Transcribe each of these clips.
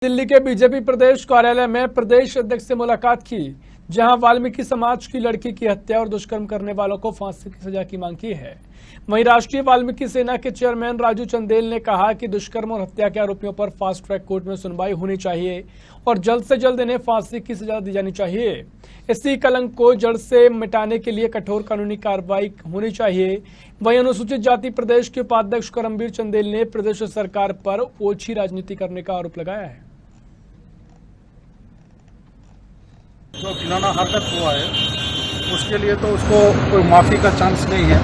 दिल्ली के बीजेपी प्रदेश कार्यालय में प्रदेश अध्यक्ष से मुलाकात की, जहां वाल्मीकि समाज की लड़की की हत्या और दुष्कर्म करने वालों को फांसी की सजा की मांग की है। वहीं राष्ट्रीय वाल्मीकि सेना के चेयरमैन राजू चंदेल ने कहा कि दुष्कर्म और हत्या के आरोपियों पर फास्ट ट्रैक कोर्ट में सुनवाई होनी चाहिए और जल्द से जल्द इन्हें फांसी की सजा दी जानी चाहिए। इसी कलंक को जड़ से मिटाने के लिए कठोर कानूनी कार्रवाई होनी चाहिए। वहीं अनुसूचित जाति प्रदेश के उपाध्यक्ष करमबीर चंदेल ने प्रदेश सरकार पर ओछी राजनीति करने का आरोप लगाया है। जो घिनौना हरकत हुआ है उसके लिए तो उसको कोई माफ़ी का चांस नहीं है।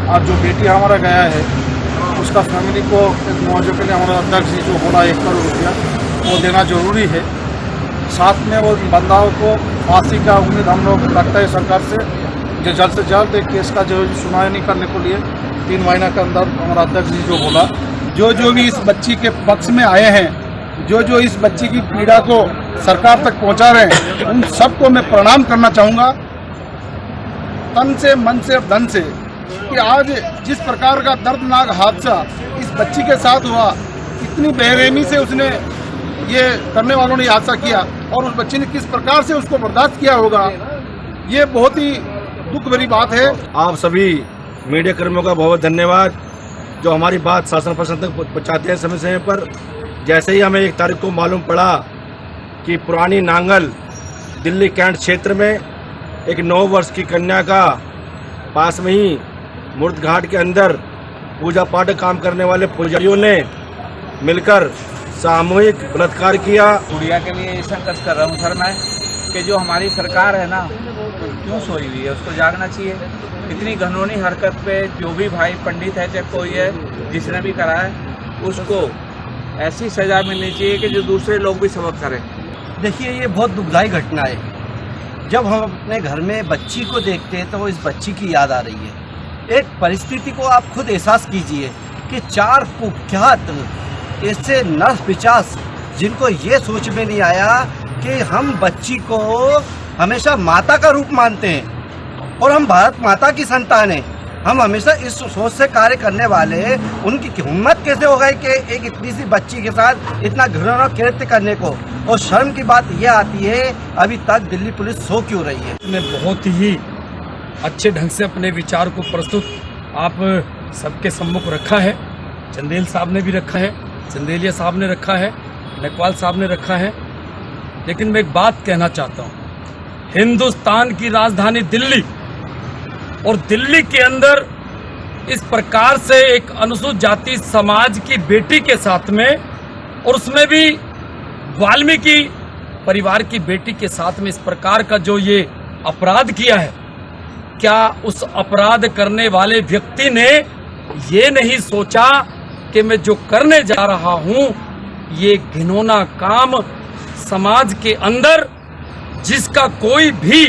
और जो बेटी हमारा गया है उसका फैमिली को एक मुआवजे के लिए हमारा अध्यक्ष जी जो बोला 1 करोड़ रुपया वो देना जरूरी है। साथ में वो बंदाओं को फांसी का उम्मीद हम लोग रखते हैं सरकार से, जो जल्द से जल्द एक केस का जो सुनवाई नहीं करने के लिए 3 महीना के अंदर हमारा अध्यक्ष जी जो बोला, जो भी इस बच्ची के पक्ष में आए हैं, जो इस बच्ची की पीड़ा को सरकार तक पहुंचा रहे हैं, उन सबको मैं प्रणाम करना चाहूँगा तन से, मन से और धन से, कि आज जिस प्रकार का दर्दनाक हादसा इस बच्ची के साथ हुआ, इतनी बेरहमी से उसने ये करने वालों ने हादसा किया और उस बच्ची ने किस प्रकार से उसको बर्दाश्त किया होगा, ये बहुत ही दुख भरी बात है। आप सभी मीडिया कर्मियों का बहुत धन्यवाद जो हमारी बात शासन प्रशासन तक पहुँचाते हैं समय समय पर। जैसे ही हमें 1 तारीख को मालूम पड़ा कि पुरानी नांगल दिल्ली कैंट क्षेत्र में एक 9 वर्ष की कन्या का पास में ही मूर्त घाट के अंदर पूजा पाठ काम करने वाले पुजारियों ने मिलकर सामूहिक बलात्कार किया। गुड़िया के लिए संघर्ष कर रहा हूँ सर मैं, कि जो हमारी सरकार है ना क्यों सोई हुई है, उसको जागना चाहिए। इतनी घिनौनी हरकत पे जो भी भाई पंडित है चाहे कोई है जिसने भी करा है उसको ऐसी सजा मिलनी चाहिए कि जो दूसरे लोग भी सबक करें। देखिए, ये बहुत दुखदाई घटना है। जब हम अपने घर में बच्ची को देखते हैं तो वो इस बच्ची की याद आ रही है। एक परिस्थिति को आप खुद एहसास कीजिए कि 4 कुख्यात ऐसे नर्स पिचास जिनको ये सोच में नहीं आया कि हम बच्ची को हमेशा माता का रूप मानते हैं और हम भारत माता की संतान हैं, हम हमेशा इस सोच से कार्य करने वाले, उनकी हिम्मत कैसे हो गई कि एक इतनी सी बच्ची के साथ इतना घृणा कृत्य करने को। और शर्म की बात यह आती है अभी तक दिल्ली पुलिस सो क्यों रही है। ने बहुत ही अच्छे ढंग से अपने विचार को प्रस्तुत आप सबके सम्मुख रखा है। चंदेल साहब ने भी रखा है, चंदेलिया साहब ने रखा है, नकवाल साहब ने रखा है। लेकिन मैं एक बात कहना चाहता हूँ, हिंदुस्तान की राजधानी दिल्ली और दिल्ली के अंदर इस प्रकार से एक अनुसूचित जाति समाज की बेटी के साथ में, और उसमें भी वाल्मीकि परिवार की बेटी के साथ में इस प्रकार का जो ये अपराध किया है, क्या उस अपराध करने वाले व्यक्ति ने ये नहीं सोचा कि मैं जो करने जा रहा हूं ये घिनौना काम समाज के अंदर जिसका कोई भी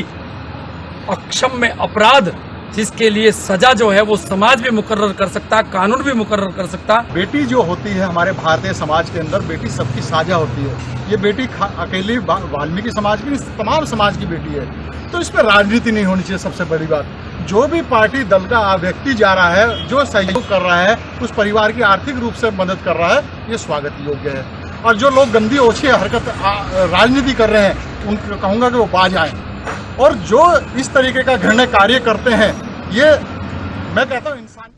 अक्षम्य अपराध, जिसके लिए सजा जो है वो समाज भी मुकर्रर कर सकता, कानून भी मुकर्रर कर सकता। बेटी जो होती है हमारे भारतीय समाज के अंदर, बेटी सबकी साझा होती है। ये बेटी अकेली वाल्मीकि समाज की, तमाम समाज की बेटी है, तो इस पर राजनीति नहीं होनी चाहिए। सबसे बड़ी बात, जो भी पार्टी दल का व्यक्ति जा रहा है, जो सहयोग कर रहा है, उस परिवार की आर्थिक रूप से मदद कर रहा है, ये स्वागत योग्य है। और जो लोग गंदी ओछी हरकत राजनीति कर रहे हैं उनको कहूँगा कि वो बाज आए। और जो इस तरीके का घृण्य कार्य करते हैं, ये मैं कहता हूँ इंसान